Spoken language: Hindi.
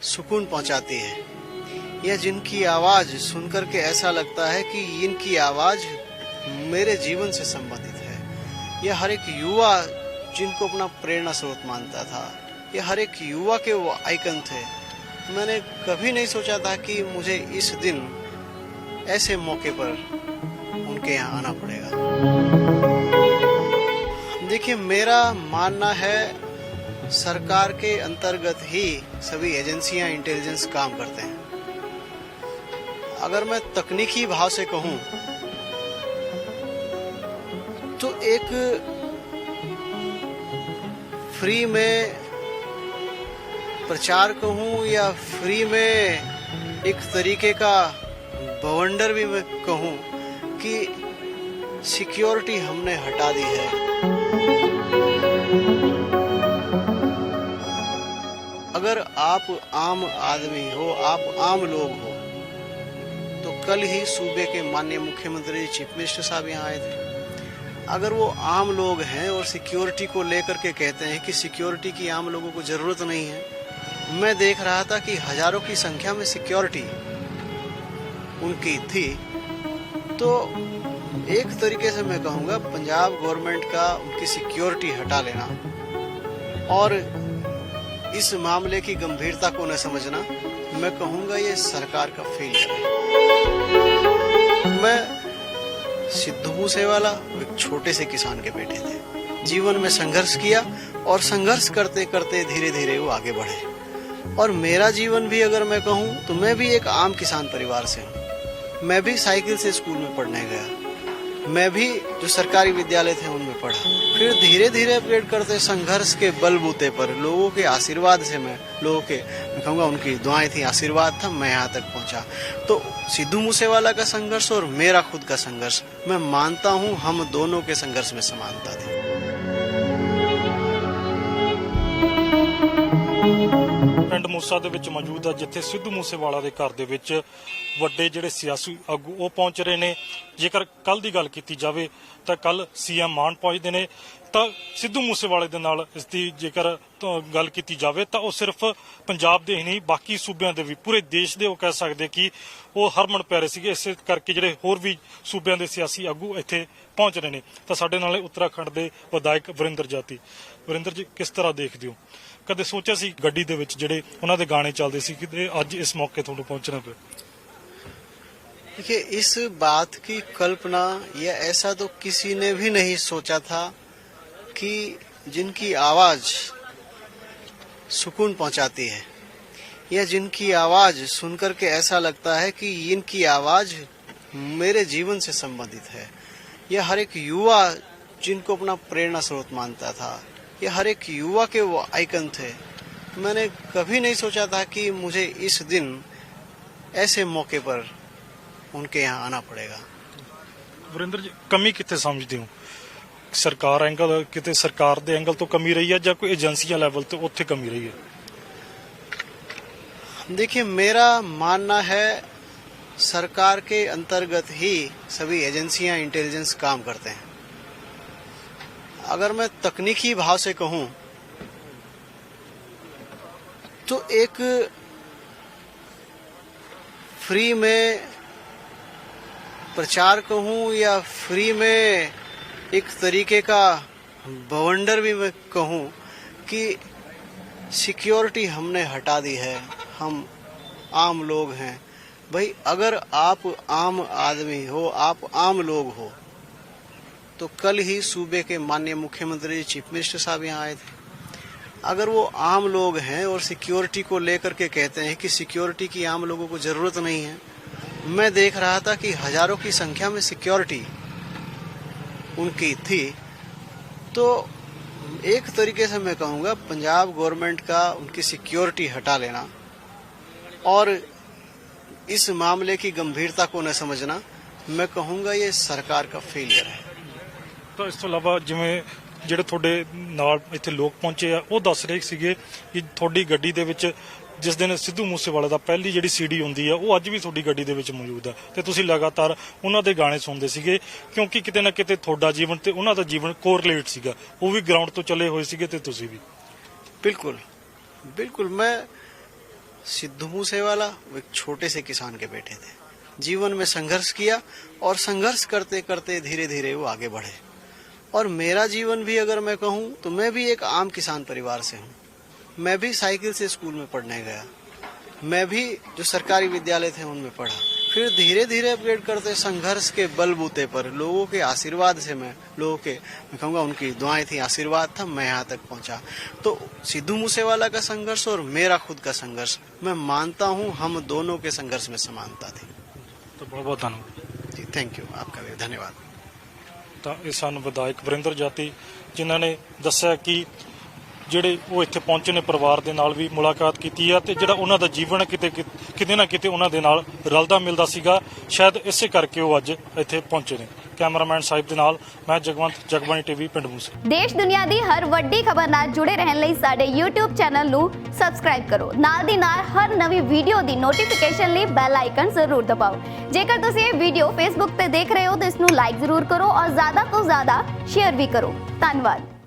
सुकून पहुंचाती है, या जिनकी आवाज सुनकर के ऐसा लगता है कि इनकी आवाज मेरे जीवन से संबंधित है। यह हर एक युवा जिनको अपना प्रेरणा स्रोत मानता था, ये हर एक युवा के वो आइकन थे। मैंने कभी नहीं सोचा था कि मुझे इस दिन ऐसे मौके पर उनके यहाँ आना पड़ेगा। देखिए, मेरा मानना है सरकार के अंतर्गत ही सभी एजेंसियां इंटेलिजेंस काम करते हैं। अगर मैं तकनीकी भाव से कहूं तो एक फ्री में प्रचार कहूं या फ्री में एक तरीके का बवंडर भी मैं कहूं कि सिक्योरिटी हमने हटा दी है। अगर आप आम आदमी हो, आप आम लोग हो, तो कल ही सूबे के माननीय मुख्यमंत्री चीफ मिनिस्टर साहब यहाँ आए थे। अगर वो आम लोग हैं और सिक्योरिटी को लेकर के कहते हैं कि सिक्योरिटी की आम लोगों को जरूरत नहीं है, मैं देख रहा था कि हजारों की संख्या में सिक्योरिटी उनकी थी। तो एक तरीके से मैं कहूँगा पंजाब गवर्नमेंट का उनकी सिक्योरिटी हटा लेना और इस मामले की गंभीरता को न समझना, मैं कहूँगा ये सरकार का फेलियर है। मैं सिद्धू मूसेवाला एक छोटे से किसान के बेटे थे, जीवन में संघर्ष किया और संघर्ष करते करते धीरे धीरे वो आगे बढ़े। और मेरा जीवन भी अगर मैं कहूँ तो मैं भी एक आम किसान परिवार से हूँ। मैं भी साइकिल से स्कूल में पढ़ने गया, मैं भी जो सरकारी विद्यालय थे उनमें पढ़ा, फिर धीरे धीरे अपग्रेड करते संघर्ष के बलबूते पर लोगों के आशीर्वाद से मैं कहूँगा उनकी दुआएं थी, आशीर्वाद था, मैं यहाँ तक पहुँचा। तो सिद्धू मूसेवाला का संघर्ष और मेरा खुद का संघर्ष, मैं मानता हूँ हम दोनों के संघर्ष में समानता थी। ਪਿੰਡ ਮੂਸਾ ਦੇ ਵਿੱਚ ਮੌਜੂਦ ਆ, ਜਿੱਥੇ ਸਿੱਧੂ ਮੂਸੇਵਾਲਾ ਦੇ ਘਰ ਦੇ ਵਿੱਚ ਵੱਡੇ ਜਿਹੜੇ ਸਿਆਸੀ ਆਗੂ ਉਹ ਪਹੁੰਚ ਰਹੇ ਨੇ। ਜੇਕਰ ਕੱਲ ਦੀ ਗੱਲ ਕੀਤੀ ਜਾਵੇ ਤਾਂ ਕੱਲ ਸੀਐਮ ਮਾਨ ਪਹੁੰਚਦੇ ਨੇ, ਤਾਂ ਸਿੱਧੂ ਮੂਸੇਵਾਲੇ ਦੇ ਨਾਲ ਇਸ ਦੀ ਜੇਕਰ ਗੱਲ ਕੀਤੀ ਜਾਵੇ ਤਾਂ ਉਹ ਸਿਰਫ ਪੰਜਾਬ ਦੇ ਹੀ ਨਹੀਂ ਬਾਕੀ ਸੂਬਿਆਂ ਦੇ ਵੀ, ਪੂਰੇ ਦੇਸ਼ ਦੇ ਉਹ ਕਹਿ ਸਕਦੇ ਕਿ ਉਹ ਹਰਮਨ ਪਿਆਰੇ ਸੀਗੇ। ਇਸੇ ਕਰਕੇ ਜਿਹੜੇ ਹੋਰ ਵੀ ਸੂਬਿਆਂ ਦੇ ਸਿਆਸੀ ਆਗੂ ਇੱਥੇ ਪਹੁੰਚ ਰਹੇ ਨੇ। ਤਾਂ ਸਾਡੇ ਨਾਲ ਉੱਤਰਾਖੰਡ ਦੇ ਵਿਧਾਇਕ ਵਰਿੰਦਰ ਜਾਤੀ। ਵਰਿੰਦਰ ਜੀ, ਕਿਸ ਤਰ੍ਹਾਂ ਦੇਖਦੇ ਹੋ? कदे सोचा सी गड्डी दे विच जिहड़े उन्हां दे गाने चलदे सी कि अज इस मौके तुहानूं पहुंचना पिया? देखिए, इस बात की कल्पना या ऐसा तो किसी ने भी नहीं सोचा था कि जिनकी आवाज सुकून पहुंचाती है, या जिनकी आवाज सुनकर के ऐसा लगता है कि इनकी आवाज मेरे जीवन से संबंधित है। यह हर एक युवा जिनको अपना प्रेरणा स्रोत मानता था, ये हर एक युवा के वो आइकन थे। मैंने कभी नहीं सोचा था कि मुझे इस दिन ऐसे मौके पर उनके यहाँ आना पड़ेगा। वरिंदर जी, कमी कितने समझते हो? सरकार एंगल कितने सरकार दे एंगल तो कमी रही है या कोई एजेंसियां लेवल तो उत्थे कमी रही है? देखिए, मेरा मानना है सरकार के अंतर्गत ही सभी एजेंसियां इंटेलिजेंस काम करते हैं। अगर मैं तकनीकी भाव से कहूं तो एक फ्री में प्रचार कहूं या फ्री में एक तरीके का बवंडर भी मैं कहूं कि सिक्योरिटी हमने हटा दी है, हम आम लोग हैं। भाई, अगर आप आम आदमी हो, आप आम लोग हो, तो कल ही सूबे के माननीय मुख्यमंत्री चीफ मिनिस्टर साहब यहाँ आए थे। अगर वो आम लोग हैं और सिक्योरिटी को लेकर के कहते हैं कि सिक्योरिटी की आम लोगों को जरूरत नहीं है, मैं देख रहा था कि हजारों की संख्या में सिक्योरिटी उनकी थी। तो एक तरीके से मैं कहूँगा पंजाब गवर्नमेंट का उनकी सिक्योरिटी हटा लेना और इस मामले की गंभीरता को न समझना, मैं कहूँगा ये सरकार का फेलियर है। ਤਾਂ ਇਸ ਤੋਂ ਇਲਾਵਾ ਜਿਵੇਂ ਜਿਹੜੇ ਤੁਹਾਡੇ ਨਾਲ ਇੱਥੇ ਲੋਕ ਪਹੁੰਚੇ ਆ ਉਹ ਦੱਸ ਰਹੇ ਸੀਗੇ ਕਿ ਤੁਹਾਡੀ ਗੱਡੀ ਦੇ ਵਿੱਚ ਜਿਸ ਦਿਨ ਸਿੱਧੂ ਮੂਸੇਵਾਲੇ ਦਾ ਪਹਿਲੀ ਜਿਹੜੀ ਸੀਡੀ ਹੁੰਦੀ ਆ ਉਹ ਅੱਜ ਵੀ ਤੁਹਾਡੀ ਗੱਡੀ ਦੇ ਵਿੱਚ ਮੌਜੂਦ ਆ ਤੇ ਤੁਸੀਂ ਲਗਾਤਾਰ ਉਹਨਾਂ ਦੇ ਗਾਣੇ ਸੁਣਦੇ ਸੀਗੇ ਕਿਉਂਕਿ ਕਿਤੇ ਨਾ ਕਿਤੇ ਤੁਹਾਡਾ ਜੀਵਨ ਤੇ ਉਹਨਾਂ ਦਾ ਜੀਵਨ ਕੋਰਿਲੇਟ ਸੀਗਾ, ਉਹ ਵੀ ਗਰਾਊਂਡ ਤੋਂ ਚੱਲੇ ਹੋਏ ਸੀਗੇ ਤੇ ਤੁਸੀਂ ਵੀ। बिल्कुल बिल्कुल, मैं सिद्धू मूसेवाला वो एक छोटे से किसान के बेटे थे, जीवन में संघर्ष किया और संघर्ष करते करते धीरे धीरे वो आगे बढ़े। और मेरा जीवन भी अगर मैं कहूँ तो मैं भी एक आम किसान परिवार से हूँ। मैं भी साइकिल से स्कूल में पढ़ने गया, मैं भी जो सरकारी विद्यालय थे उनमें पढ़ा, फिर धीरे धीरे अपग्रेड करते संघर्ष के बलबूते पर लोगों के आशीर्वाद से मैं कहूँगा उनकी दुआएं थी, आशीर्वाद था, मैं यहाँ तक पहुँचा। तो सिद्धू मूसेवाला का संघर्ष और मेरा खुद का संघर्ष, मैं मानता हूँ हम दोनों के संघर्ष में समानता थी। तो बहुत बहुत धन्यवाद जी, थैंक यू, आपका भी धन्यवाद। ਤਾਂ ਇਹ ਸਨ ਵਿਧਾਇਕ ਵਰਿੰਦਰ ਜਾਤੀ, ਜਿਨ੍ਹਾਂ ਨੇ ਦੱਸਿਆ ਕਿ ਜਿਹੜੇ ਉਹ ਇੱਥੇ ਪਹੁੰਚੇ ਨੇ ਪਰਿਵਾਰ ਦੇ ਨਾਲ ਵੀ ਮੁਲਾਕਾਤ ਕੀਤੀ ਆ ਤੇ ਜਿਹੜਾ ਉਹਨਾਂ ਦਾ ਜੀਵਨ ਕਿਤੇ ਨਾ ਕਿਤੇ ਉਹਨਾਂ ਦੇ ਨਾਲ ਰਲਦਾ ਮਿਲਦਾ ਸੀਗਾ, ਸ਼ਾਇਦ ਇਸੇ ਕਰਕੇ ਉਹ ਅੱਜ ਇੱਥੇ ਪਹੁੰਚੇ ਨੇ। ਕੈਮਰਾਮੈਨ ਸਾਹਿਬ ਦੇ ਨਾਲ ਮੈਂ ਜਗਵੰਤ, ਜਗਬਾਣੀ ਟੀਵੀ, ਪਿੰਡ ਮੂਸੇ। ਦੇਸ਼ ਦੁਨੀਆ ਦੀ ਹਰ ਵੱਡੀ ਖਬਰ ਨਾਲ ਜੁੜੇ ਰਹਿਣ ਲਈ ਸਾਡੇ YouTube ਚੈਨਲ ਨੂੰ ਸਬਸਕ੍ਰਾਈਬ ਕਰੋ। ਨਾਲ ਦੀ ਨਾਲ ਹਰ ਨਵੀਂ ਵੀਡੀਓ ਦੀ ਨੋਟੀਫਿਕੇਸ਼ਨ ਲਈ ਬੈਲ ਆਈਕਨ ਜ਼ਰੂਰ ਦਬਾਓ। ਜੇਕਰ ਤੁਸੀਂ ਇਹ ਵੀਡੀਓ Facebook ਤੇ ਦੇਖ ਰਹੇ ਹੋ ਤਾਂ ਇਸ ਨੂੰ ਲਾਈਕ ਜ਼ਰੂਰ ਕਰੋ ਔਰ ਜ਼ਿਆਦਾ ਤੋਂ ਜ਼ਿਆਦਾ ਸ਼ੇਅਰ ਵੀ ਕਰੋ। ਧੰਨਵਾਦ।